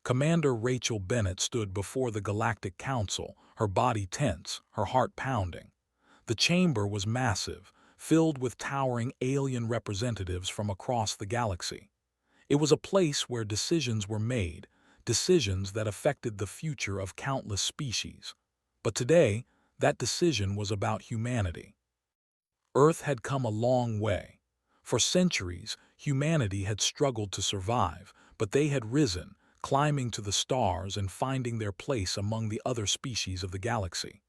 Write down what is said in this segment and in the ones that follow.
Commander Rachel Bennett stood before the Galactic Council, her body tense, her heart pounding. The chamber was massive, filled with towering alien representatives from across the galaxy. It was a place where decisions were made, decisions that affected the future of countless species. But today, that decision was about humanity. Earth had come a long way. For centuries, humanity had struggled to survive, but they had risen, climbing to the stars and finding their place among the other species of the galaxy.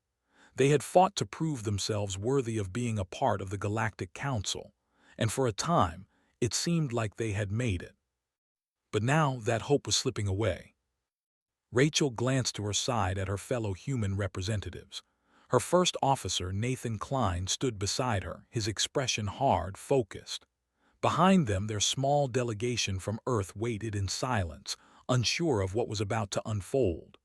They had fought to prove themselves worthy of being a part of the Galactic Council, and for a time, it seemed like they had made it. But now that hope was slipping away. Rachel glanced to her side at her fellow human representatives. Her first officer, Nathan Klein, stood beside her, his expression hard, focused. Behind them, their small delegation from Earth waited in silence, unsure of what was about to unfold.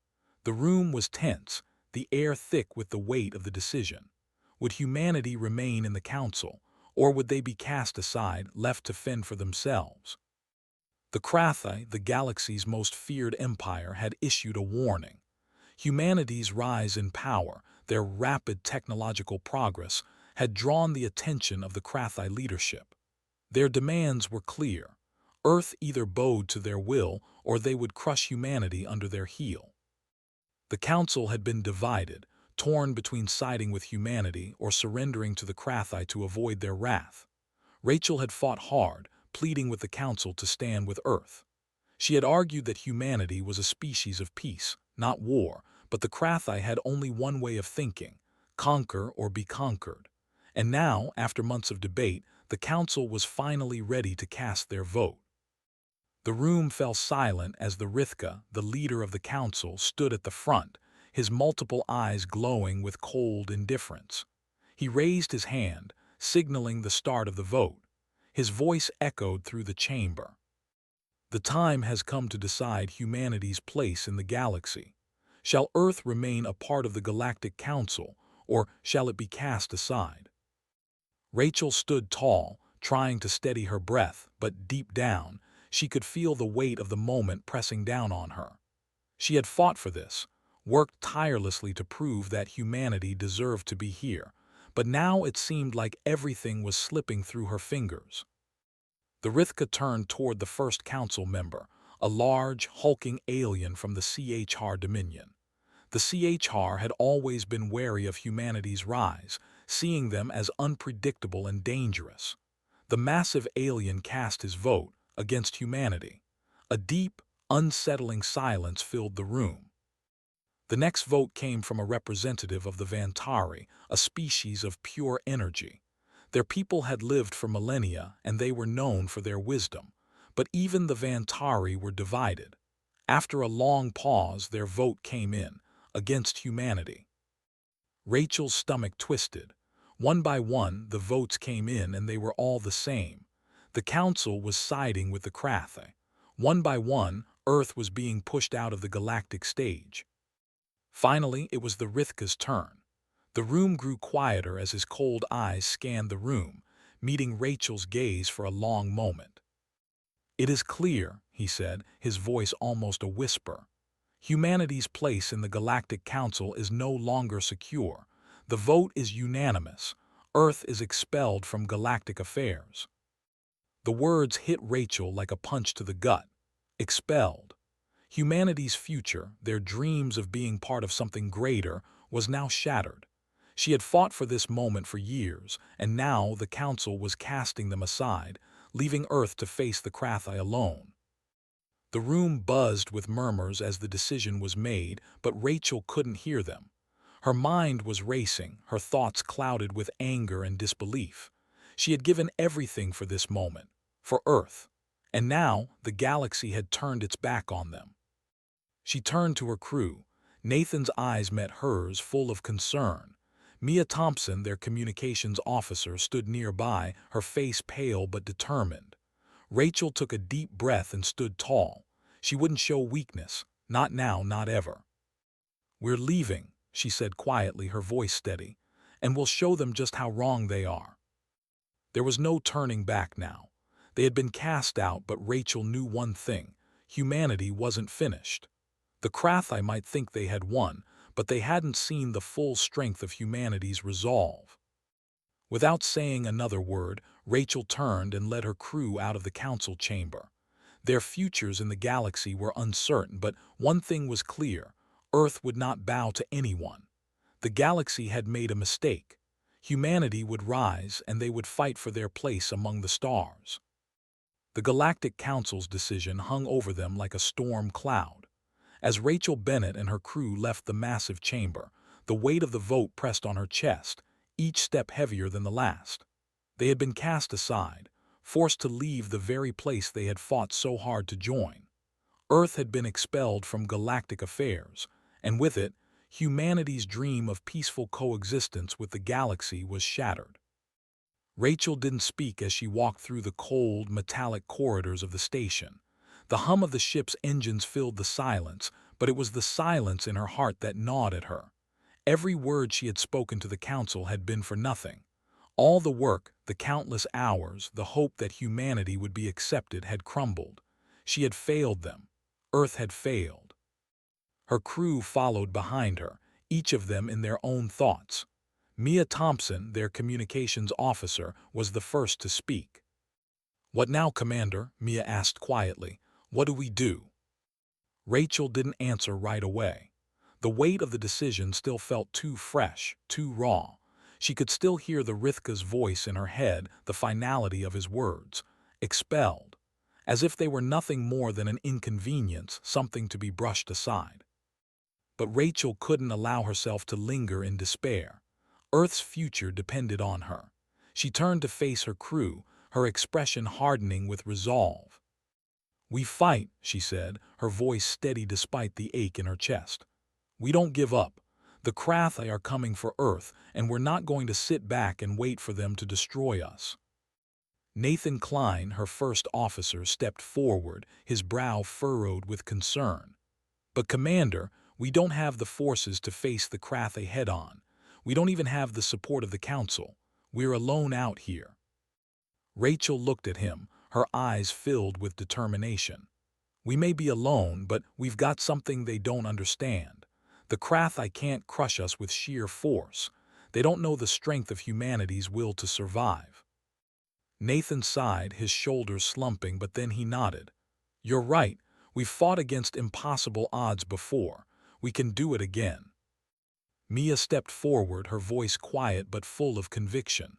The room was tense, the air thick with the weight of the decision. Would humanity remain in the Council, or would they be cast aside, left to fend for themselves? The Krathi, the galaxy's most feared empire, had issued a warning. Humanity's rise in power, their rapid technological progress, had drawn the attention of the Krathi leadership. Their demands were clear. Earth either bowed to their will or they would crush humanity under their heel. The Council had been divided, torn between siding with humanity or surrendering to the Krathi to avoid their wrath. Rachel had fought hard, pleading with the Council to stand with Earth. She had argued that humanity was a species of peace, not war, but the Krathi had only one way of thinking: conquer or be conquered. And now, after months of debate, the Council was finally ready to cast their vote. The room fell silent as the Rithka, the leader of the Council, stood at the front, his multiple eyes glowing with cold indifference. He raised his hand, signaling the start of the vote. His voice echoed through the chamber. The time has come to decide humanity's place in the galaxy. Shall Earth remain a part of the Galactic Council, or shall it be cast aside? Rachel stood tall, trying to steady her breath, but deep down, she could feel the weight of the moment pressing down on her. She had fought for this, worked tirelessly to prove that humanity deserved to be here, but now it seemed like everything was slipping through her fingers. The Rithka turned toward the first council member, a large, hulking alien from the HFY Dominion. The HFY had always been wary of humanity's rise, seeing them as unpredictable and dangerous. The massive alien cast his vote against humanity. A deep, unsettling silence filled the room. The next vote came from a representative of the Vantari, a species of pure energy. Their people had lived for millennia, and they were known for their wisdom. But even the Vantari were divided. After a long pause, their vote came in, against humanity. Rachel's stomach twisted. One by one, the votes came in, and they were all the same. The Council was siding with the Krathi. One by one, Earth was being pushed out of the galactic stage. Finally, it was the Rithka's turn. The room grew quieter as his cold eyes scanned the room, meeting Rachel's gaze for a long moment. "It is clear," he said, his voice almost a whisper. "Humanity's place in the Galactic Council is no longer secure. The vote is unanimous. Earth is expelled from galactic affairs." The words hit Rachel like a punch to the gut. Expelled. Humanity's future, their dreams of being part of something greater, was now shattered. She had fought for this moment for years, and now the Council was casting them aside, leaving Earth to face the Krathi alone. The room buzzed with murmurs as the decision was made, but Rachel couldn't hear them. Her mind was racing, her thoughts clouded with anger and disbelief. She had given everything for this moment, for Earth, and now the galaxy had turned its back on them. She turned to her crew. Nathan's eyes met hers, full of concern. Mia Thompson, their communications officer, stood nearby, her face pale but determined. Rachel took a deep breath and stood tall. She wouldn't show weakness, not now, not ever. "We're leaving," she said quietly, her voice steady, "and we'll show them just how wrong they are." There was no turning back now. They had been cast out, but Rachel knew one thing: Humanity wasn't finished. The Krathi might think they had won, but they hadn't seen the full strength of humanity's resolve. Without saying another word, Rachel turned and led her crew out of the council chamber. Their futures in the galaxy were uncertain, but one thing was clear: Earth would not bow to anyone. The galaxy had made a mistake. Humanity would rise, and they would fight for their place among the stars. The Galactic Council's decision hung over them like a storm cloud. As Rachel Bennett and her crew left the massive chamber, the weight of the vote pressed on her chest, each step heavier than the last. They had been cast aside, forced to leave the very place they had fought so hard to join. Earth had been expelled from galactic affairs, and with it, humanity's dream of peaceful coexistence with the galaxy was shattered. Rachel didn't speak as she walked through the cold, metallic corridors of the station. The hum of the ship's engines filled the silence, but it was the silence in her heart that gnawed at her. Every word she had spoken to the council had been for nothing. All the work, the countless hours, the hope that humanity would be accepted had crumbled. She had failed them. Earth had failed. Her crew followed behind her, each of them in their own thoughts. Mia Thompson, their communications officer, was the first to speak. "What now, Commander?" Mia asked quietly. "What do we do?" Rachel didn't answer right away. The weight of the decision still felt too fresh, too raw. She could still hear the Rithka's voice in her head, the finality of his words. Expelled. As if they were nothing more than an inconvenience, something to be brushed aside. But Rachel couldn't allow herself to linger in despair. Earth's future depended on her. She turned to face her crew, her expression hardening with resolve. "We fight," she said, her voice steady despite the ache in her chest. "We don't give up. The Krathi are coming for Earth, and we're not going to sit back and wait for them to destroy us." Nathan Klein, her first officer, stepped forward, his brow furrowed with concern. "But Commander, we don't have the forces to face the Krathi head-on. We don't even have the support of the Council. We're alone out here." Rachel looked at him, her eyes filled with determination. "We may be alone, but we've got something they don't understand. The Krathi can't crush us with sheer force. They don't know the strength of humanity's will to survive." Nathan sighed, his shoulders slumping, but then he nodded. "You're right. We've fought against impossible odds before. We can do it again." Mia stepped forward, her voice quiet but full of conviction.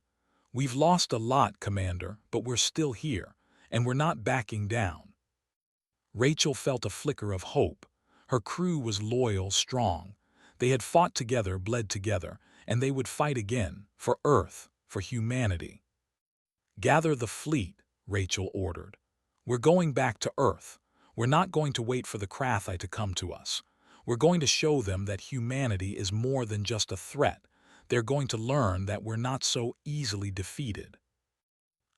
"We've lost a lot, Commander, but we're still here, and we're not backing down." Rachel felt a flicker of hope. Her crew was loyal, strong. They had fought together, bled together, and they would fight again, for Earth, for humanity. "Gather the fleet," Rachel ordered. "We're going back to Earth. We're not going to wait for the Krathi to come to us. We're going to show them that humanity is more than just a threat. They're going to learn that we're not so easily defeated."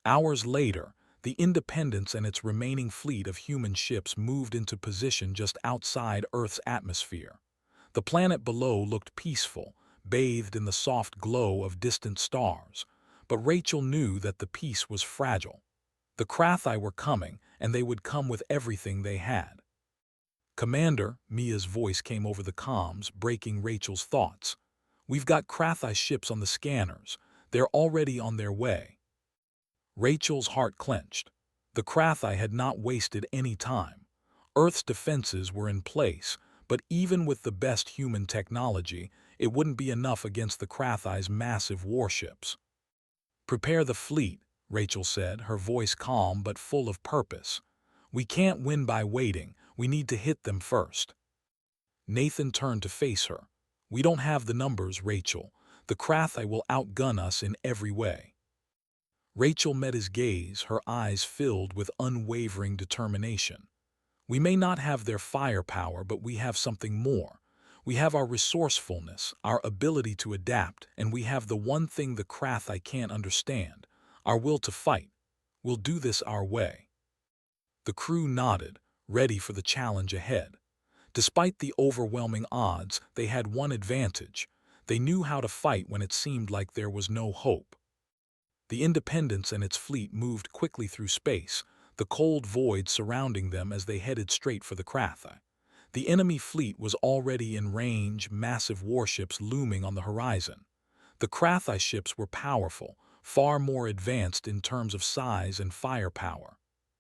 Hours later, the Independence and its remaining fleet of human ships moved into position just outside Earth's atmosphere. The planet below looked peaceful, bathed in the soft glow of distant stars. But Rachel knew that the peace was fragile. The Krathi were coming, and they would come with everything they had. "Commander," Mia's voice came over the comms, breaking Rachel's thoughts. "We've got Krathi ships on the scanners. They're already on their way." Rachel's heart clenched. The Krathi had not wasted any time. Earth's defenses were in place, but even with the best human technology, it wouldn't be enough against the Krathi's massive warships. "Prepare the fleet," Rachel said, her voice calm but full of purpose. "We can't win by waiting. We need to hit them first." Nathan turned to face her. "We don't have the numbers, Rachel. The Krathi will outgun us in every way." Rachel met his gaze, her eyes filled with unwavering determination. "We may not have their firepower, but we have something more. We have our resourcefulness, our ability to adapt, and we have the one thing the Krathi can't understand, our will to fight. We'll do this our way." The crew nodded, ready for the challenge ahead. Despite the overwhelming odds, they had one advantage. They knew how to fight when it seemed like there was no hope. The Independence and its fleet moved quickly through space, the cold void surrounding them as they headed straight for the Crathai. The enemy fleet was already in range, massive warships looming on the horizon. The Crathai ships were powerful, far more advanced in terms of size and firepower.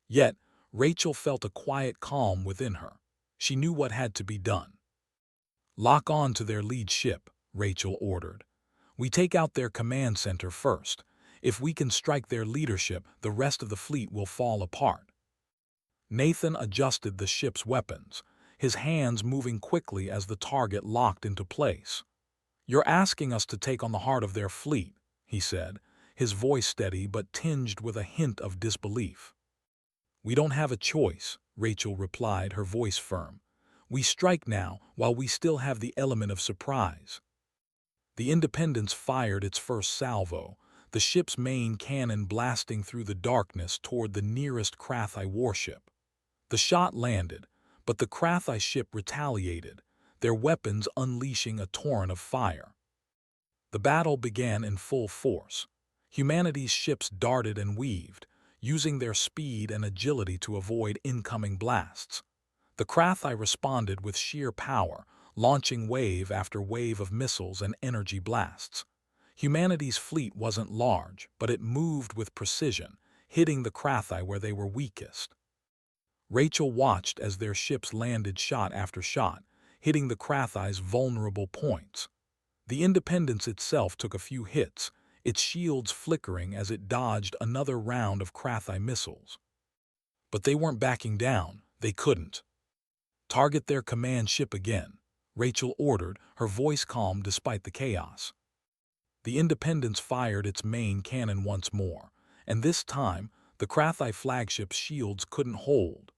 Yet, Rachel felt a quiet calm within her. She knew what had to be done. "Lock on to their lead ship," Rachel ordered. "We take out their command center first. If we can strike their leadership, the rest of the fleet will fall apart." Nathan adjusted the ship's weapons, his hands moving quickly as the target locked into place. "You're asking us to take on the heart of their fleet," he said, his voice steady but tinged with a hint of disbelief. "We don't have a choice," Rachel replied, her voice firm. "We strike now while we still have the element of surprise." The Independence fired its first salvo, the ship's main cannon blasting through the darkness toward the nearest Crathai warship. The shot landed, but the Crathai ship retaliated, their weapons unleashing a torrent of fire. The battle began in full force. Humanity's ships darted and weaved, using their speed and agility to avoid incoming blasts. The Crathai responded with sheer power, launching wave after wave of missiles and energy blasts. Humanity's fleet wasn't large, but it moved with precision, hitting the Crathai where they were weakest. Rachel watched as their ships landed shot after shot, hitting the Crathai's vulnerable points. The Independence itself took a few hits, its shields flickering as it dodged another round of Crathai missiles. But they weren't backing down. They couldn't. "Target their command ship again," Rachel ordered, her voice calm despite the chaos. The Independence fired its main cannon once more, and this time the Crathai flagship's shields couldn't hold.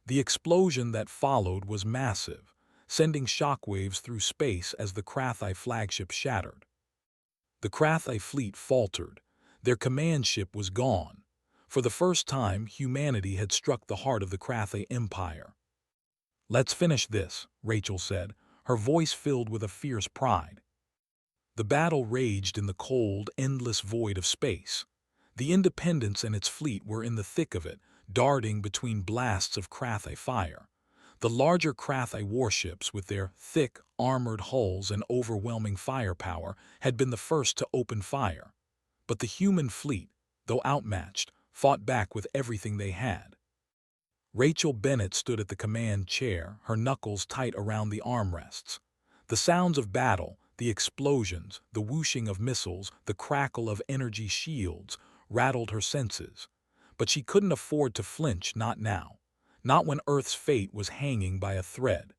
The explosion that followed was massive, sending shockwaves through space as the Crathai flagship shattered. The Crathai fleet faltered. Their command ship was gone. For the first time, humanity had struck the heart of the Crathai Empire. "Let's finish this," Rachel said, her voice filled with a fierce pride. The battle raged in the cold, endless void of space. The Independence and its fleet were in the thick of it, darting between blasts of Crathai fire. The larger Crathai warships, with their thick, armored hulls and overwhelming firepower, had been the first to open fire. But the human fleet, though outmatched, fought back with everything they had. Rachel Bennett stood at the command chair, her knuckles tight around the armrests. The sounds of battle, the explosions, the whooshing of missiles, the crackle of energy shields, rattled her senses. But she couldn't afford to flinch, not now. Not when Earth's fate was hanging by a thread.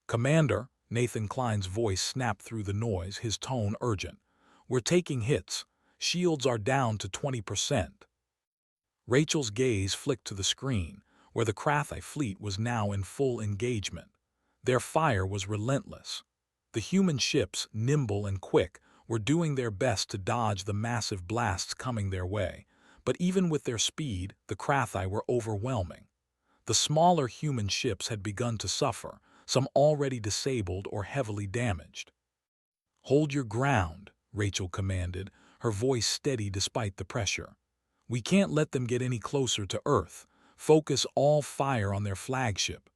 "Commander," Nathan Klein's voice snapped through the noise, his tone urgent. "We're taking hits. Shields are down to 20%. Rachel's gaze flicked to the screen, where the Crathai fleet was now in full engagement. Their fire was relentless. The human ships, nimble and quick, were doing their best to dodge the massive blasts coming their way, but even with their speed, the Crathai were overwhelming. The smaller human ships had begun to suffer, some already disabled or heavily damaged. "Hold your ground," Rachel commanded, her voice steady despite the pressure. "We can't let them get any closer to Earth. Focus all fire on their flagship."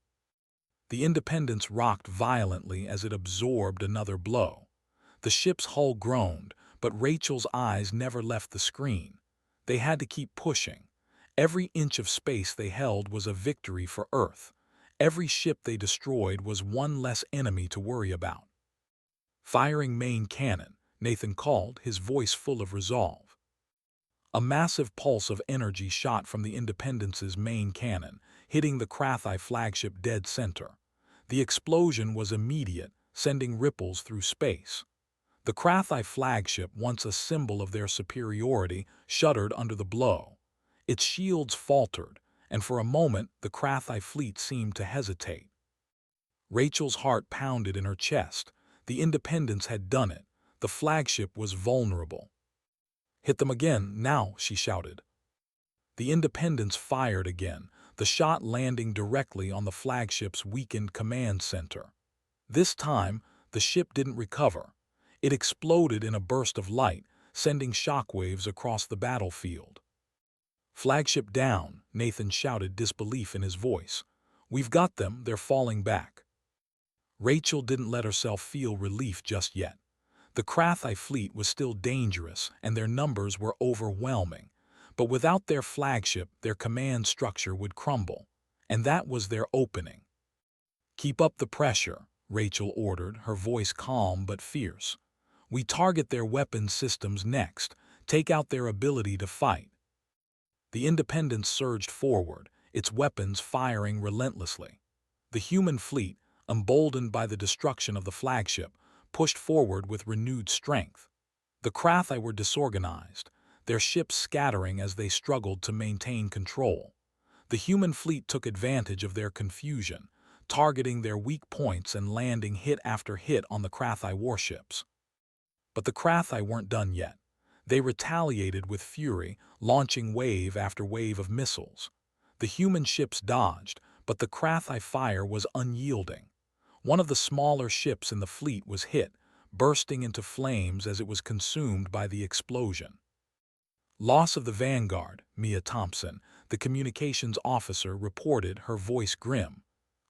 The Independence rocked violently as it absorbed another blow. The ship's hull groaned, but Rachel's eyes never left the screen. They had to keep pushing. Every inch of space they held was a victory for Earth. Every ship they destroyed was one less enemy to worry about. "Firing main cannon," Nathan called, his voice full of resolve. A massive pulse of energy shot from the Independence's main cannon, hitting the Crathai flagship dead center. The explosion was immediate, sending ripples through space. The Crathai flagship, once a symbol of their superiority, shuddered under the blow. Its shields faltered, and for a moment the Crathai fleet seemed to hesitate. Rachel's heart pounded in her chest. The Independence had done it. The flagship was vulnerable. "Hit them again, now," she shouted. The Independence fired again, the shot landing directly on the flagship's weakened command center. This time, the ship didn't recover. It exploded in a burst of light, sending shockwaves across the battlefield. "Flagship down," Nathan shouted, disbelief in his voice. "We've got them, they're falling back." Rachel didn't let herself feel relief just yet. The Krathi fleet was still dangerous, and their numbers were overwhelming. But without their flagship, their command structure would crumble. And that was their opening. "Keep up the pressure," Rachel ordered, her voice calm but fierce. "We target their weapon systems next, take out their ability to fight." The Independence surged forward, its weapons firing relentlessly. The human fleet, emboldened by the destruction of the flagship, pushed forward with renewed strength. The Krathi were disorganized, their ships scattering as they struggled to maintain control. The human fleet took advantage of their confusion, targeting their weak points and landing hit after hit on the Krathi warships. But the Krathi weren't done yet. They retaliated with fury, launching wave after wave of missiles. The human ships dodged, but the Krathi fire was unyielding. One of the smaller ships in the fleet was hit, bursting into flames as it was consumed by the explosion. "Loss of the Vanguard," Mia Thompson, the communications officer, reported, her voice grim.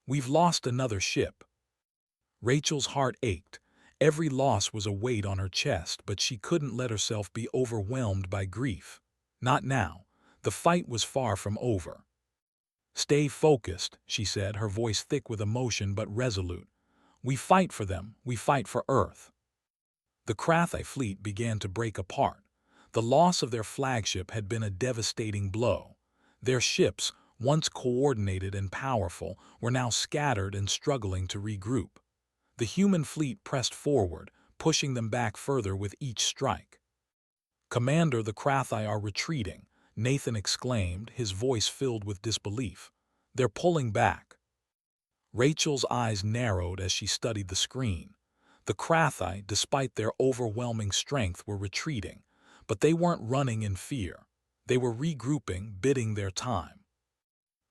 "We've lost another ship." Rachel's heart ached. Every loss was a weight on her chest, but she couldn't let herself be overwhelmed by grief. Not now. The fight was far from over. "Stay focused," she said, her voice thick with emotion but resolute. "We fight for them. We fight for Earth." The Krathi fleet began to break apart. The loss of their flagship had been a devastating blow. Their ships, once coordinated and powerful, were now scattered and struggling to regroup. The human fleet pressed forward, pushing them back further with each strike. "Commander, the Krathi are retreating," Nathan exclaimed, his voice filled with disbelief. "They're pulling back." Rachel's eyes narrowed as she studied the screen. The Krathi, despite their overwhelming strength, were retreating, but they weren't running in fear. They were regrouping, biding their time.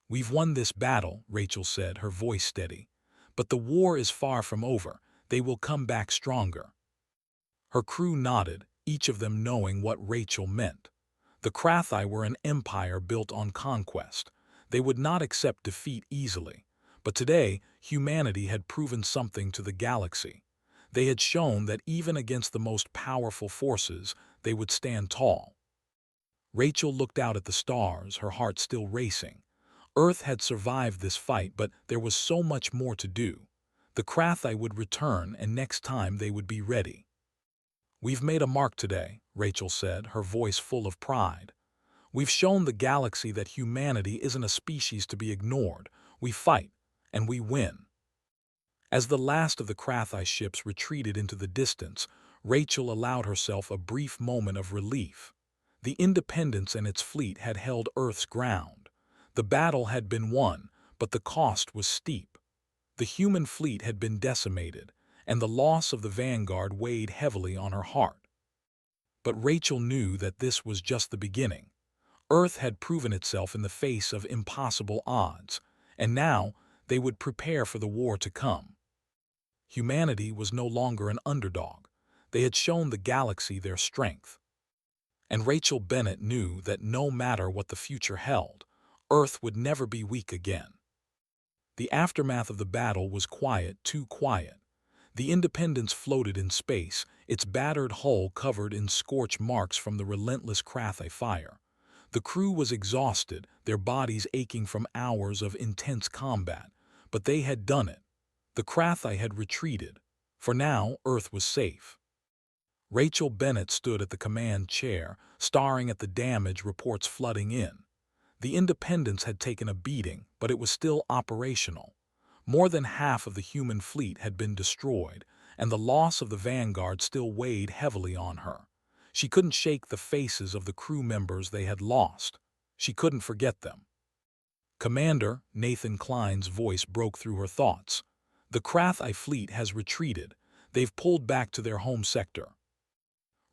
"We've won this battle," Rachel said, her voice steady. "But the war is far from over. They will come back stronger." Her crew nodded, each of them knowing what Rachel meant. The Krathi were an empire built on conquest. They would not accept defeat easily. But today, humanity had proven something to the galaxy. They had shown that even against the most powerful forces, they would stand tall. Rachel looked out at the stars, her heart still racing. Earth had survived this fight, but there was so much more to do. The Krathi would return, and next time they would be ready. "We've made a mark today," Rachel said, her voice full of pride. "We've shown the galaxy that humanity isn't a species to be ignored. We fight, and we win." As the last of the Krathi ships retreated into the distance, Rachel allowed herself a brief moment of relief. The Independence and its fleet had held Earth's ground. The battle had been won, but the cost was steep. The human fleet had been decimated, and the loss of the Vanguard weighed heavily on her heart. But Rachel knew that this was just the beginning. Earth had proven itself in the face of impossible odds, and now they would prepare for the war to come. Humanity was no longer an underdog. They had shown the galaxy their strength. And Rachel Bennett knew that no matter what the future held, Earth would never be weak again. The aftermath of the battle was quiet, too quiet. The Independence floated in space, its battered hull covered in scorch marks from the relentless Krathi fire. The crew was exhausted, their bodies aching from hours of intense combat, but they had done it. The Krathi had retreated. For now, Earth was safe. Rachel Bennett stood at the command chair, staring at the damage reports flooding in. The Independence had taken a beating, but it was still operational. More than half of the human fleet had been destroyed, and the loss of the Vanguard still weighed heavily on her. She couldn't shake the faces of the crew members they had lost. She couldn't forget them. "Commander," Nathan Klein's voice broke through her thoughts. "The Krathi fleet has retreated. They've pulled back to their home sector."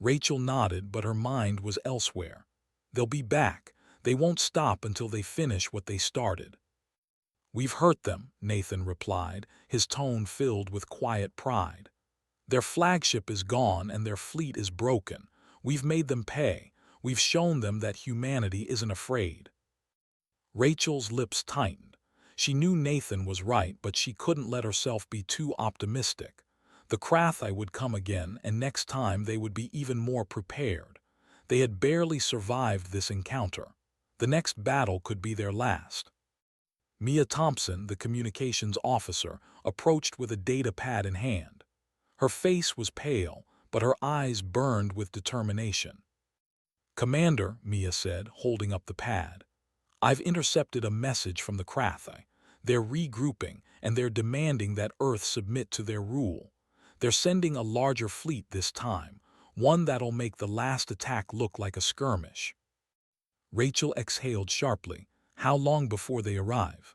Rachel nodded, but her mind was elsewhere. "They'll be back. They won't stop until they finish what they started." "We've hurt them," Nathan replied, his tone filled with quiet pride. "Their flagship is gone and their fleet is broken. We've made them pay. We've shown them that humanity isn't afraid." Rachel's lips tightened. She knew Nathan was right, but she couldn't let herself be too optimistic. The Krathi would come again, and next time they would be even more prepared. They had barely survived this encounter. The next battle could be their last. Mia Thompson, the communications officer, approached with a data pad in hand. Her face was pale, but her eyes burned with determination. "Commander," Mia said, holding up the pad, "I've intercepted a message from the Krathi. They're regrouping, and they're demanding that Earth submit to their rule. They're sending a larger fleet this time, one that'll make the last attack look like a skirmish." Rachel exhaled sharply. "How long before they arrive?"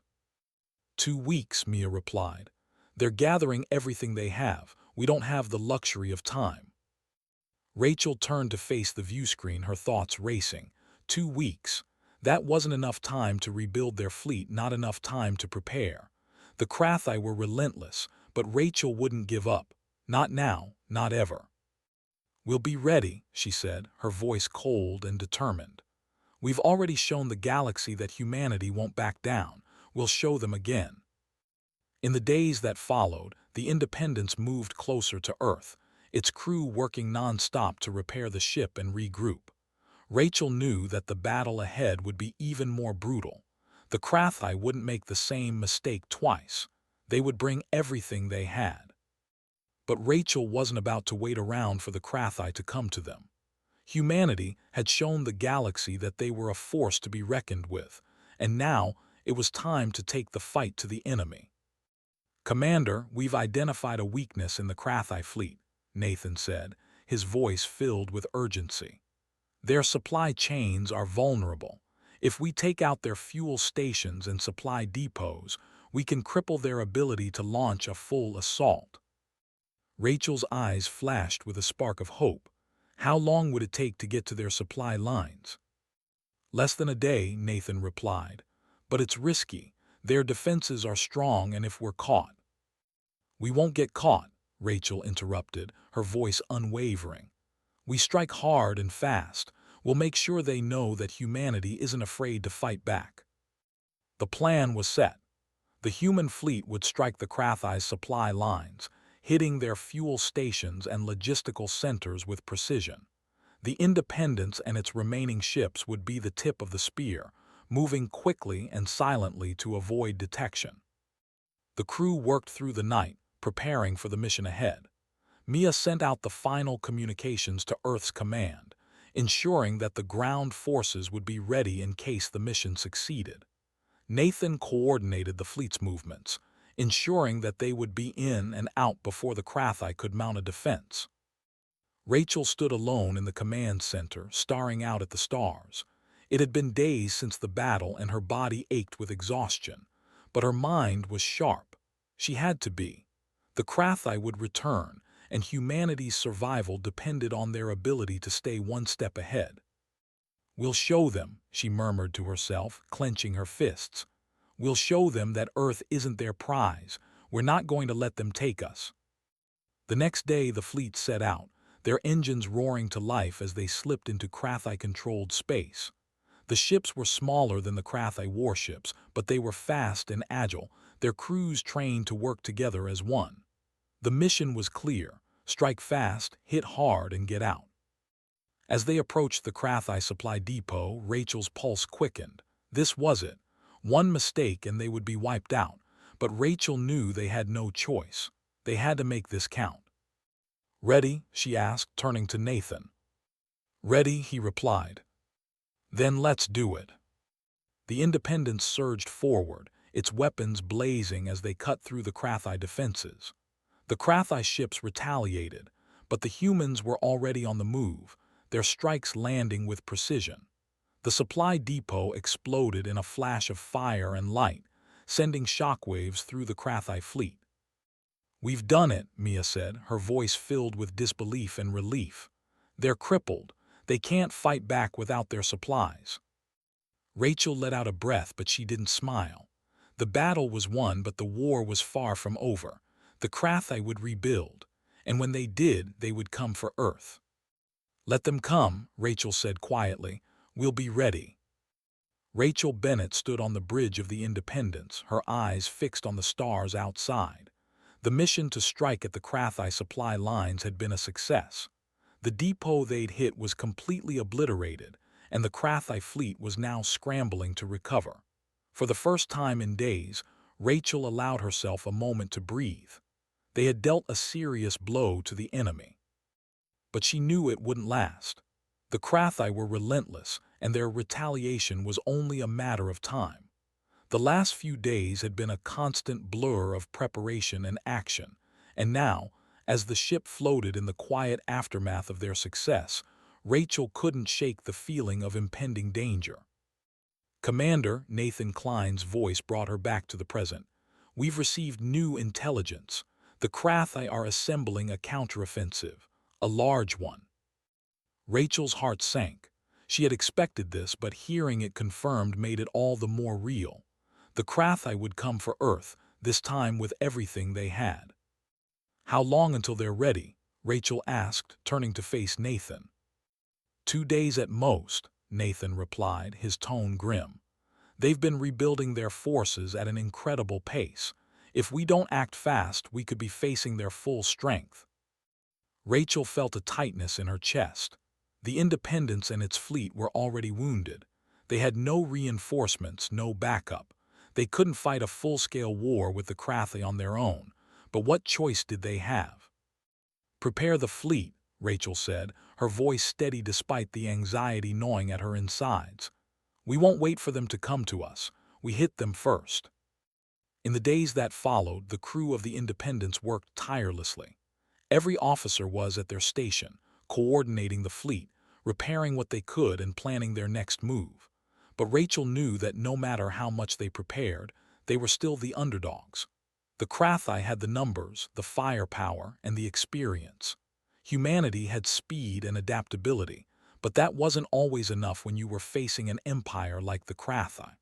"2 weeks," Mia replied. "They're gathering everything they have. We don't have the luxury of time." Rachel turned to face the view screen, her thoughts racing. 2 weeks. That wasn't enough time to rebuild their fleet, not enough time to prepare. The Krathi were relentless, but Rachel wouldn't give up. Not now, not ever. "We'll be ready," she said, her voice cold and determined. "We've already shown the galaxy that humanity won't back down. We'll show them again." In the days that followed, the Independence moved closer to Earth, its crew working non-stop to repair the ship and regroup. Rachel knew that the battle ahead would be even more brutal. The Krathi wouldn't make the same mistake twice. They would bring everything they had. But Rachel wasn't about to wait around for the Krathi to come to them. Humanity had shown the galaxy that they were a force to be reckoned with, and now it was time to take the fight to the enemy. "Commander, we've identified a weakness in the Krathi fleet," Nathan said, his voice filled with urgency. "Their supply chains are vulnerable. If we take out their fuel stations and supply depots, we can cripple their ability to launch a full assault." Rachel's eyes flashed with a spark of hope. How long would it take to get to their supply lines? "Less than a day," Nathan replied. "But it's risky. Their defenses are strong, and if we're caught—" "We won't get caught," Rachel interrupted, her voice unwavering. "We strike hard and fast. We'll make sure they know that humanity isn't afraid to fight back." The plan was set. The human fleet would strike the Krathi's supply lines, hitting their fuel stations and logistical centers with precision. The Independence and its remaining ships would be the tip of the spear, moving quickly and silently to avoid detection. The crew worked through the night, preparing for the mission ahead. Mia sent out the final communications to Earth's command, ensuring that the ground forces would be ready in case the mission succeeded. Nathan coordinated the fleet's movements, ensuring that they would be in and out before the Krathi could mount a defense. Rachel stood alone in the command center, staring out at the stars. It had been days since the battle, and her body ached with exhaustion, but her mind was sharp. She had to be. The Krathi would return, and humanity's survival depended on their ability to stay one step ahead. "We'll show them," she murmured to herself, clenching her fists. "We'll show them that Earth isn't their prize. We're not going to let them take us." The next day the fleet set out, their engines roaring to life as they slipped into Krathi-controlled space. The ships were smaller than the Krathi warships, but they were fast and agile, their crews trained to work together as one. The mission was clear: strike fast, hit hard, and get out. As they approached the Krathi supply depot, Rachel's pulse quickened. This was it. One mistake and they would be wiped out, but Rachel knew they had no choice. They had to make this count. "Ready?" she asked, turning to Nathan. "Ready," he replied. "Then let's do it." The Independence surged forward, its weapons blazing as they cut through the Krathi defenses. The Krathi ships retaliated, but the humans were already on the move, their strikes landing with precision. The supply depot exploded in a flash of fire and light, sending shockwaves through the Krathi fleet. "We've done it," Mia said, her voice filled with disbelief and relief. "They're crippled. They can't fight back without their supplies." Rachel let out a breath, but she didn't smile. The battle was won, but the war was far from over. The Krathi would rebuild, and when they did, they would come for Earth. "Let them come," Rachel said quietly. "We'll be ready." Rachel Bennett stood on the bridge of the Independence, her eyes fixed on the stars outside. The mission to strike at the Crathai supply lines had been a success. The depot they'd hit was completely obliterated, and the Crathai fleet was now scrambling to recover. For the first time in days, Rachel allowed herself a moment to breathe. They had dealt a serious blow to the enemy. But she knew it wouldn't last. The Crathai were relentless, and their retaliation was only a matter of time. The last few days had been a constant blur of preparation and action, and now, as the ship floated in the quiet aftermath of their success, Rachel couldn't shake the feeling of impending danger. Commander, Nathan Klein's voice brought her back to the present. We've received new intelligence. The Crathai are assembling a counteroffensive, a large one. Rachel's heart sank. She had expected this, but hearing it confirmed made it all the more real. The Crathai would come for Earth, this time with everything they had. How long until they're ready? Rachel asked, turning to face Nathan. 2 days at most, Nathan replied, his tone grim. They've been rebuilding their forces at an incredible pace. If we don't act fast, we could be facing their full strength. Rachel felt a tightness in her chest. The Independence and its fleet were already wounded. They had no reinforcements, no backup. They couldn't fight a full-scale war with the Crathai on their own. But what choice did they have? Prepare the fleet, Rachel said, her voice steady despite the anxiety gnawing at her insides. We won't wait for them to come to us. We hit them first. In the days that followed, the crew of the Independence worked tirelessly. Every officer was at their station, coordinating the fleet, repairing what they could and planning their next move. But Rachel knew that no matter how much they prepared, they were still the underdogs. The Crathai had the numbers, the firepower, and the experience. Humanity had speed and adaptability, but that wasn't always enough when you were facing an empire like the Crathai.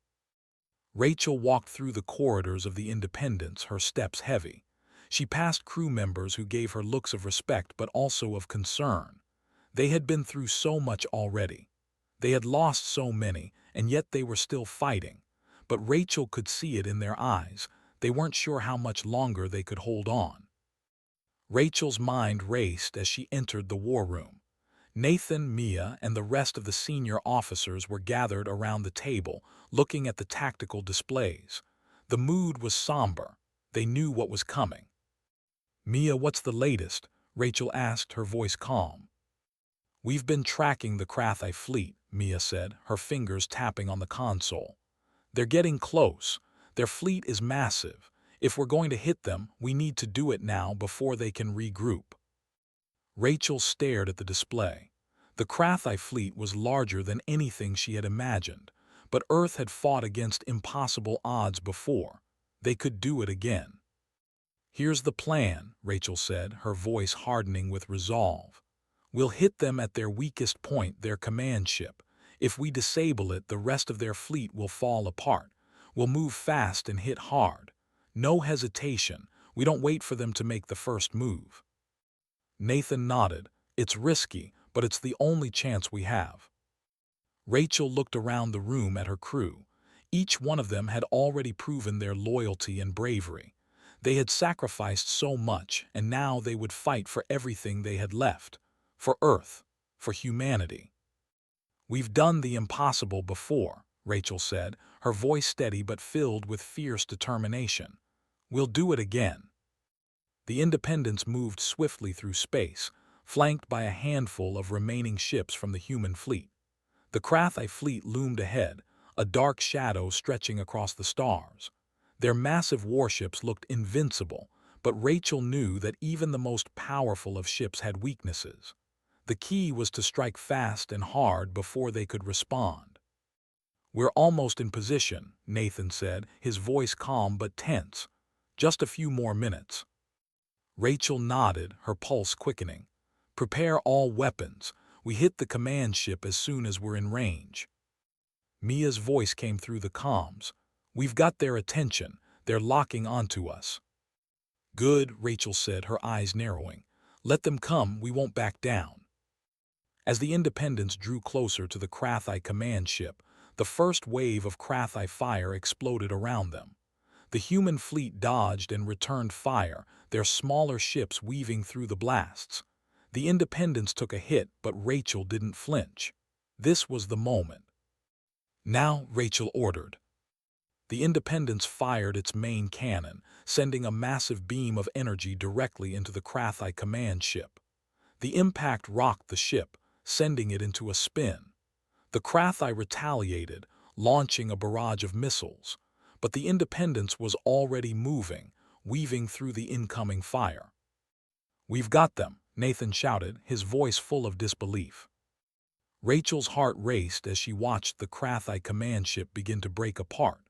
Rachel walked through the corridors of the Independence, her steps heavy. She passed crew members who gave her looks of respect but also of concern. They had been through so much already. They had lost so many, and yet they were still fighting. But Rachel could see it in their eyes. They weren't sure how much longer they could hold on. Rachel's mind raced as she entered the war room. Nathan, Mia, and the rest of the senior officers were gathered around the table, looking at the tactical displays. The mood was somber. They knew what was coming. Mia, what's the latest? Rachel asked, her voice calm. We've been tracking the Crathai fleet, Mia said, her fingers tapping on the console. They're getting close. Their fleet is massive. If we're going to hit them, we need to do it now before they can regroup. Rachel stared at the display. The Crathai fleet was larger than anything she had imagined, but Earth had fought against impossible odds before. They could do it again. Here's the plan, Rachel said, her voice hardening with resolve. We'll hit them at their weakest point, their command ship. If we disable it, the rest of their fleet will fall apart. We'll move fast and hit hard. No hesitation. We don't wait for them to make the first move. Nathan nodded. It's risky, but it's the only chance we have. Rachel looked around the room at her crew. Each one of them had already proven their loyalty and bravery. They had sacrificed so much, and now they would fight for everything they had left. For Earth, for humanity. We've done the impossible before, Rachel said, her voice steady but filled with fierce determination. We'll do it again. The Independence moved swiftly through space, flanked by a handful of remaining ships from the human fleet. The Crathai fleet loomed ahead, a dark shadow stretching across the stars. Their massive warships looked invincible, but Rachel knew that even the most powerful of ships had weaknesses. The key was to strike fast and hard before they could respond. We're almost in position, Nathan said, his voice calm but tense. Just a few more minutes. Rachel nodded, her pulse quickening. Prepare all weapons. We hit the command ship as soon as we're in range. Mia's voice came through the comms. We've got their attention. They're locking onto us. Good, Rachel said, her eyes narrowing. Let them come, we won't back down. As the Independence drew closer to the Crathai command ship, The first wave of Krathi fire exploded around them. The human fleet dodged and returned fire, their smaller ships weaving through the blasts. The Independence took a hit, but Rachel didn't flinch. This was the moment. "Now," Rachel ordered. The Independence fired its main cannon, sending a massive beam of energy directly into the Krathi command ship. The impact rocked the ship, sending it into a spin. The Krathi retaliated, launching a barrage of missiles, but the Independence was already moving, weaving through the incoming fire. "We've got them," Nathan shouted, his voice full of disbelief. Rachel's heart raced as she watched the Krathi command ship begin to break apart.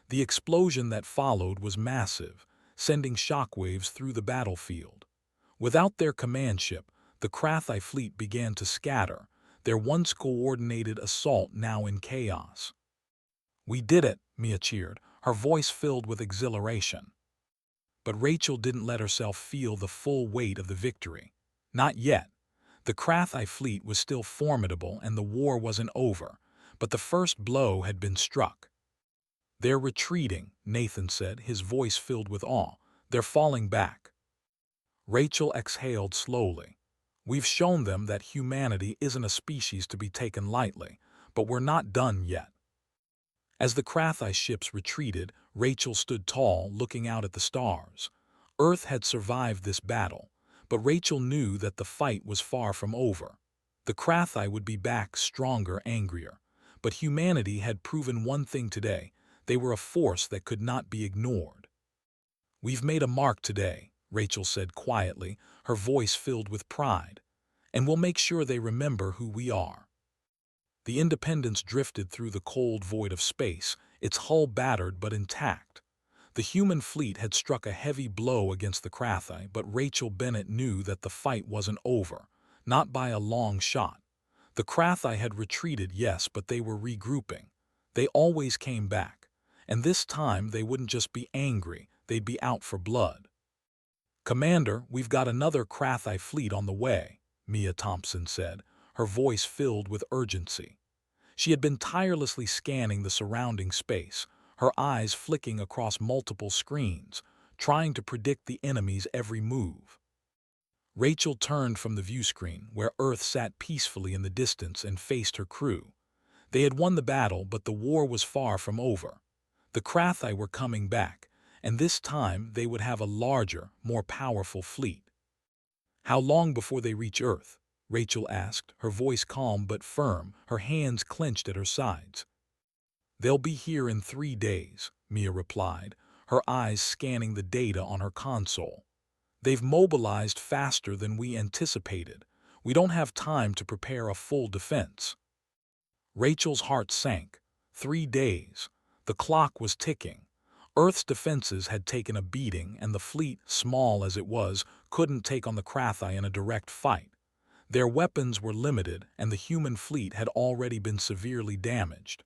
The explosion that followed was massive, sending shockwaves through the battlefield. Without their command ship, the Krathi fleet began to scatter, their once coordinated assault now in chaos. "We did it," Mia cheered, her voice filled with exhilaration. But Rachel didn't let herself feel the full weight of the victory. Not yet. The Krathi fleet was still formidable and the war wasn't over, but the first blow had been struck. "They're retreating," Nathan said, his voice filled with awe. "They're falling back." Rachel exhaled slowly. "We've shown them that humanity isn't a species to be taken lightly, but we're not done yet." As the Krathi ships retreated, Rachel stood tall, looking out at the stars. Earth had survived this battle, but Rachel knew that the fight was far from over. The Krathi would be back stronger, angrier. But humanity had proven one thing today: they were a force that could not be ignored. "We've made a mark today," Rachel said quietly, her voice filled with pride. "And we'll make sure they remember who we are." The Independence drifted through the cold void of space, its hull battered but intact. The human fleet had struck a heavy blow against the Krathi, but Rachel Bennett knew that the fight wasn't over, not by a long shot. The Krathi had retreated, yes, but they were regrouping. They always came back, and this time they wouldn't just be angry, they'd be out for blood. "Commander, we've got another Krathi fleet on the way," Mia Thompson said, her voice filled with urgency. She had been tirelessly scanning the surrounding space, her eyes flicking across multiple screens, trying to predict the enemy's every move. Rachel turned from the viewscreen, where Earth sat peacefully in the distance, and faced her crew. They had won the battle, but the war was far from over. The Krathi were coming back, and this time they would have a larger, more powerful fleet. "How long before they reach Earth?" Rachel asked, her voice calm but firm, her hands clenched at her sides. "They'll be here in 3 days," Mia replied, her eyes scanning the data on her console. "They've mobilized faster than we anticipated. We don't have time to prepare a full defense." Rachel's heart sank. 3 days. The clock was ticking. Earth's defenses had taken a beating, and the fleet, small as it was, couldn't take on the Krathi in a direct fight. Their weapons were limited, and the human fleet had already been severely damaged.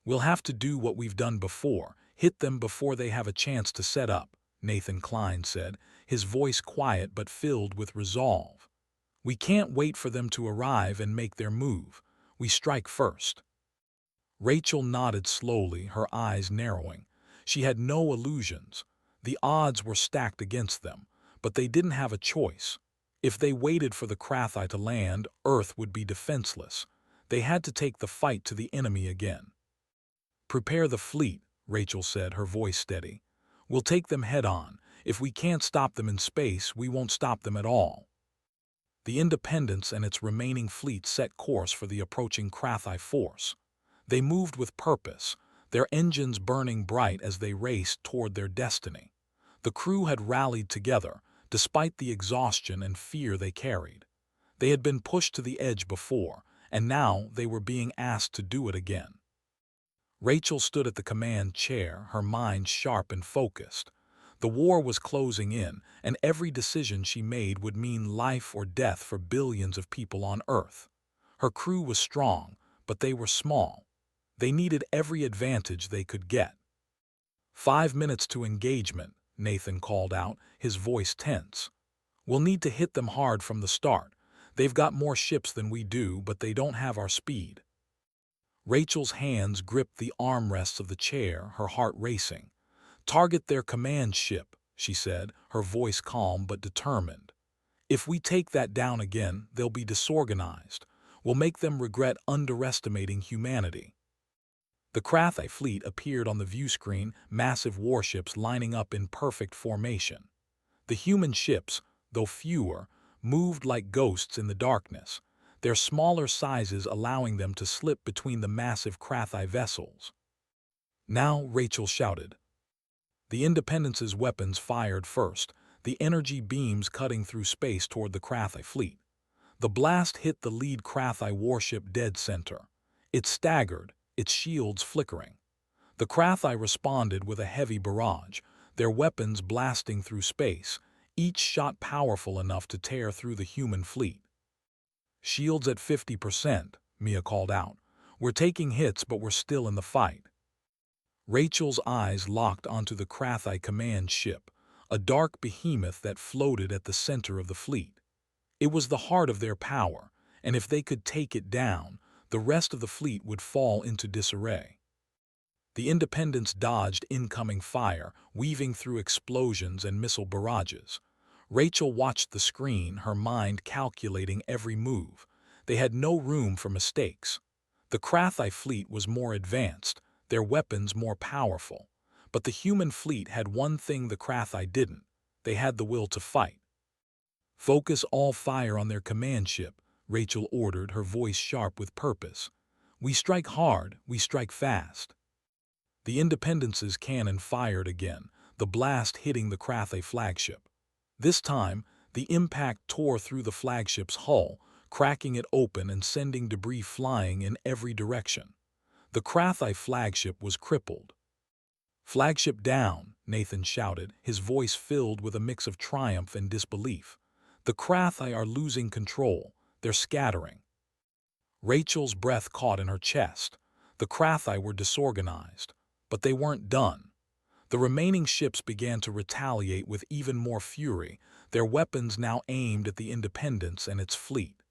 "We'll have to do what we've done before, hit them before they have a chance to set up," Nathan Klein said, his voice quiet but filled with resolve. "We can't wait for them to arrive and make their move. We strike first." Rachel nodded slowly, her eyes narrowing. She had no illusions. The odds were stacked against them, but they didn't have a choice. If they waited for the Krathi to land, Earth would be defenseless. They had to take the fight to the enemy again. "Prepare the fleet," Rachel said, her voice steady. "We'll take them head-on. If we can't stop them in space, we won't stop them at all." The Independence and its remaining fleet set course for the approaching Krathi force. They moved with purpose, their engines burning bright as they raced toward their destiny. The crew had rallied together, despite the exhaustion and fear they carried. They had been pushed to the edge before, and now they were being asked to do it again. Rachel stood at the command chair, her mind sharp and focused. The war was closing in, and every decision she made would mean life or death for billions of people on Earth. Her crew was strong, but they were small. They needed every advantage they could get. 5 minutes to engagement," Nathan called out, his voice tense. "We'll need to hit them hard from the start. They've got more ships than we do, but they don't have our speed." Rachel's hands gripped the armrests of the chair, her heart racing. "Target their command ship," she said, her voice calm but determined. "If we take that down again, they'll be disorganized. We'll make them regret underestimating humanity." The Krathi fleet appeared on the view screen, massive warships lining up in perfect formation. The human ships, though fewer, moved like ghosts in the darkness, their smaller sizes allowing them to slip between the massive Krathi vessels. "Now," Rachel shouted. The Independence's weapons fired first, the energy beams cutting through space toward the Krathi fleet. The blast hit the lead Krathi warship dead center. It staggered, its shields flickering. The Krathi responded with a heavy barrage, their weapons blasting through space, each shot powerful enough to tear through the human fleet. "Shields at 50%, Mia called out. "We're taking hits, but we're still in the fight." Rachel's eyes locked onto the Krathi command ship, a dark behemoth that floated at the center of the fleet. It was the heart of their power, and if they could take it down, the rest of the fleet would fall into disarray. The Independence dodged incoming fire, weaving through explosions and missile barrages. Rachel watched the screen, her mind calculating every move. They had no room for mistakes. The Krathi fleet was more advanced, their weapons more powerful. But the human fleet had one thing the Krathi didn't. They had the will to fight. "Focus all fire on their command ship," Rachel ordered, her voice sharp with purpose. "We strike hard, we strike fast." The Independence's cannon fired again, the blast hitting the Krathi flagship. This time, the impact tore through the flagship's hull, cracking it open and sending debris flying in every direction. The Krathi flagship was crippled. "Flagship down," Nathan shouted, his voice filled with a mix of triumph and disbelief. "The Krathi are losing control. They're scattering." Rachel's breath caught in her chest. The Krathi were disorganized. But they weren't done. The remaining ships began to retaliate with even more fury, their weapons now aimed at the Independence and its fleet.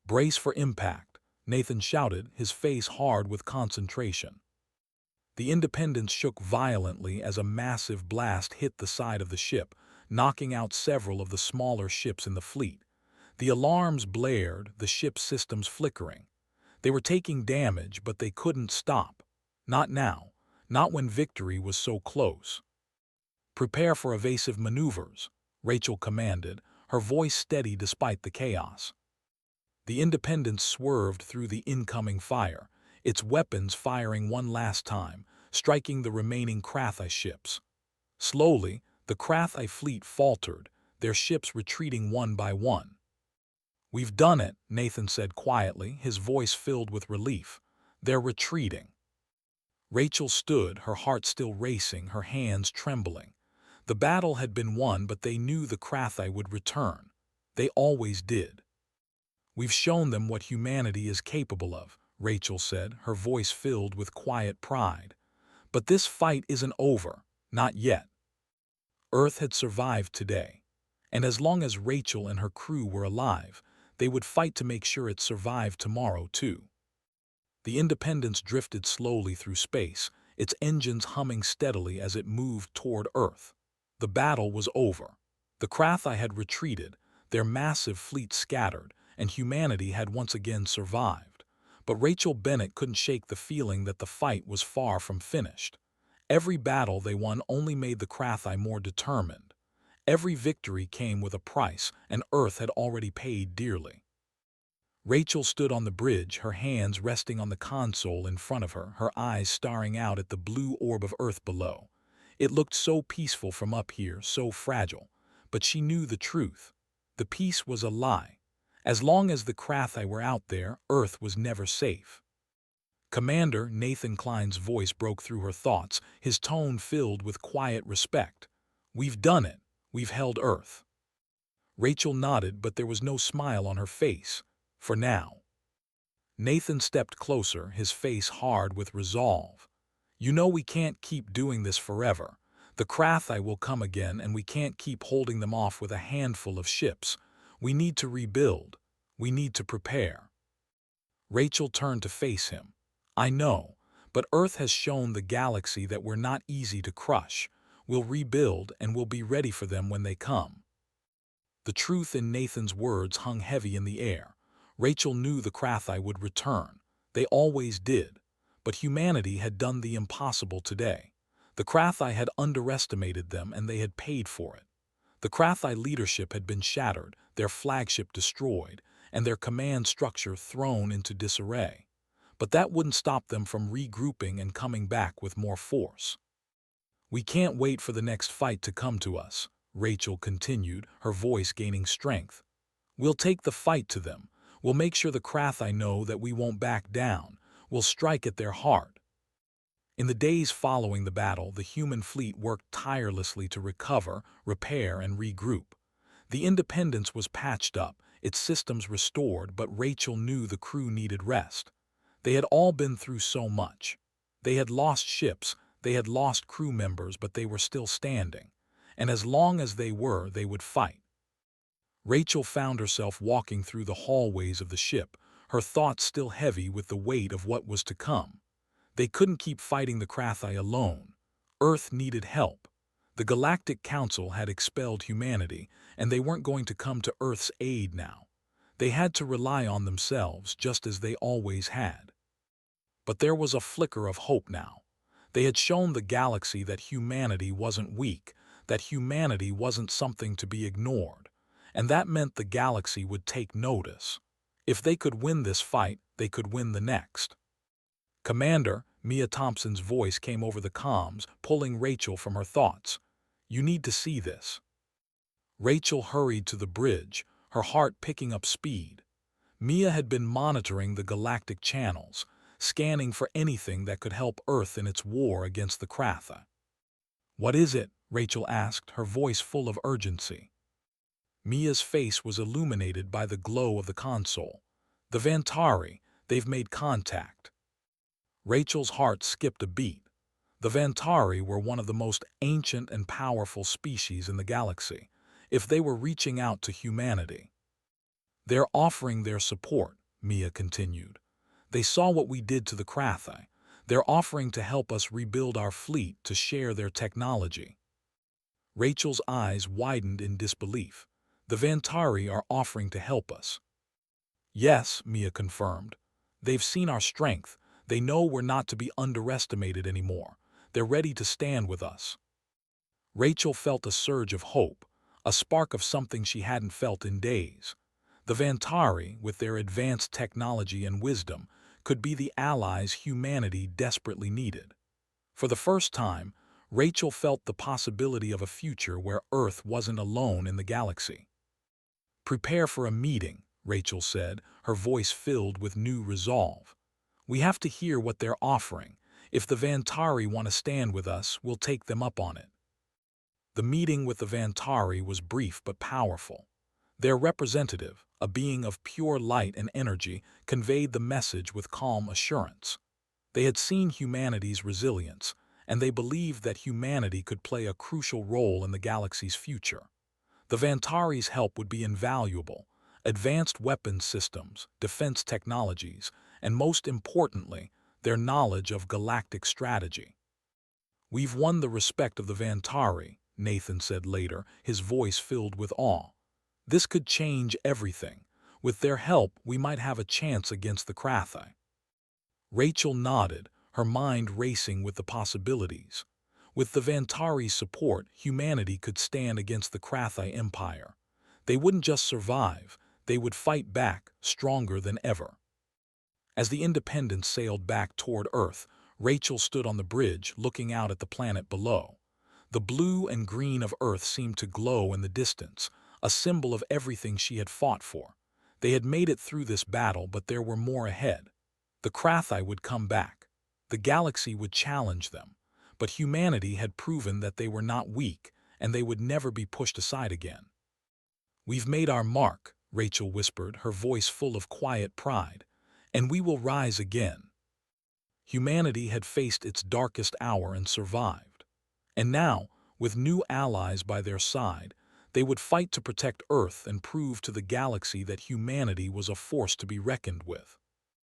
"Brace for impact," Nathan shouted, his face hard with concentration. The Independence shook violently as a massive blast hit the side of the ship, knocking out several of the smaller ships in the fleet. The alarms blared, the ship's systems flickering. They were taking damage, but they couldn't stop. Not now. Not when victory was so close. "Prepare for evasive maneuvers," Rachel commanded, her voice steady despite the chaos. The Independence swerved through the incoming fire, its weapons firing one last time, striking the remaining Krathi ships. Slowly, the Krathi fleet faltered, their ships retreating one by one. "We've done it," Nathan said quietly, his voice filled with relief. "They're retreating." Rachel stood, her heart still racing, her hands trembling. The battle had been won, but they knew the Krathi would return. They always did. "We've shown them what humanity is capable of," Rachel said, her voice filled with quiet pride. "But this fight isn't over. Not yet." Earth had survived today. And as long as Rachel and her crew were alive, they would fight to make sure it survived tomorrow, too. The Independence drifted slowly through space, its engines humming steadily as it moved toward Earth. The battle was over. The Krathi had retreated, their massive fleet scattered, and humanity had once again survived. But Rachel Bennett couldn't shake the feeling that the fight was far from finished. Every battle they won only made the Krathi more determined. Every victory came with a price, and Earth had already paid dearly. Rachel stood on the bridge, her hands resting on the console in front of her, her eyes staring out at the blue orb of Earth below. It looked so peaceful from up here, so fragile. But she knew the truth. The peace was a lie. As long as the Krathi were out there, Earth was never safe. "Commander," Nathan Klein's voice broke through her thoughts, his tone filled with quiet respect. "We've done it. We've held Earth." Rachel nodded, but there was no smile on her face. For now. Nathan stepped closer, his face hard with resolve. "You know we can't keep doing this forever. The Krathi will come again, and we can't keep holding them off with a handful of ships. We need to rebuild. We need to prepare." Rachel turned to face him. I know, but Earth has shown the galaxy that we're not easy to crush. We'll rebuild and we'll be ready for them when they come. The truth in Nathan's words hung heavy in the air. Rachel knew the Krathi would return. They always did. But humanity had done the impossible today. The Krathi had underestimated them and they had paid for it. The Krathi leadership had been shattered, their flagship destroyed, and their command structure thrown into disarray. But that wouldn't stop them from regrouping and coming back with more force. We can't wait for the next fight to come to us, Rachel continued, her voice gaining strength. We'll take the fight to them. We'll make sure the Krathi know that we won't back down. We'll strike at their heart. In the days following the battle, the human fleet worked tirelessly to recover, repair, and regroup. The Independence was patched up, its systems restored, but Rachel knew the crew needed rest. They had all been through so much. They had lost ships, they had lost crew members, but they were still standing. And as long as they were, they would fight. Rachel found herself walking through the hallways of the ship, her thoughts still heavy with the weight of what was to come. They couldn't keep fighting the Krathi alone. Earth needed help. The Galactic Council had expelled humanity, and they weren't going to come to Earth's aid now. They had to rely on themselves, just as they always had. But there was a flicker of hope now. They had shown the galaxy that humanity wasn't weak, that humanity wasn't something to be ignored. And that meant the galaxy would take notice. If they could win this fight, they could win the next. Commander, Mia Thompson's voice came over the comms, pulling Rachel from her thoughts. You need to see this. Rachel hurried to the bridge, her heart picking up speed. Mia had been monitoring the galactic channels, scanning for anything that could help Earth in its war against the Krathi. What is it? Rachel asked, her voice full of urgency. Mia's face was illuminated by the glow of the console. The Vantari, they've made contact. Rachel's heart skipped a beat. The Vantari were one of the most ancient and powerful species in the galaxy, if they were reaching out to humanity. They're offering their support, Mia continued. They saw what we did to the Krathi. They're offering to help us rebuild our fleet, to share their technology. Rachel's eyes widened in disbelief. The Vantari are offering to help us. Yes, Mia confirmed. They've seen our strength. They know we're not to be underestimated anymore. They're ready to stand with us. Rachel felt a surge of hope, a spark of something she hadn't felt in days. The Vantari, with their advanced technology and wisdom, could be the allies humanity desperately needed. For the first time, Rachel felt the possibility of a future where Earth wasn't alone in the galaxy. Prepare for a meeting, Rachel said, her voice filled with new resolve. We have to hear what they're offering. If the Vantari want to stand with us, we'll take them up on it. The meeting with the Vantari was brief but powerful. Their representative, a being of pure light and energy, conveyed the message with calm assurance. They had seen humanity's resilience, and they believed that humanity could play a crucial role in the galaxy's future. The Vantari's help would be invaluable. Advanced weapons systems, defense technologies, and most importantly, their knowledge of galactic strategy. We've won the respect of the Vantari, Nathan said later, his voice filled with awe. This could change everything. With their help, we might have a chance against the Krathi. Rachel nodded, her mind racing with the possibilities. With the Vantari's support, humanity could stand against the Krathi Empire. They wouldn't just survive, they would fight back, stronger than ever. As the Independence sailed back toward Earth, Rachel stood on the bridge, looking out at the planet below. The blue and green of Earth seemed to glow in the distance, a symbol of everything she had fought for. They had made it through this battle, but there were more ahead. The Krathi would come back. The galaxy would challenge them. But humanity had proven that they were not weak, and they would never be pushed aside again. We've made our mark, Rachel whispered, her voice full of quiet pride, and we will rise again. Humanity had faced its darkest hour and survived. And now, with new allies by their side, they would fight to protect Earth and prove to the galaxy that humanity was a force to be reckoned with.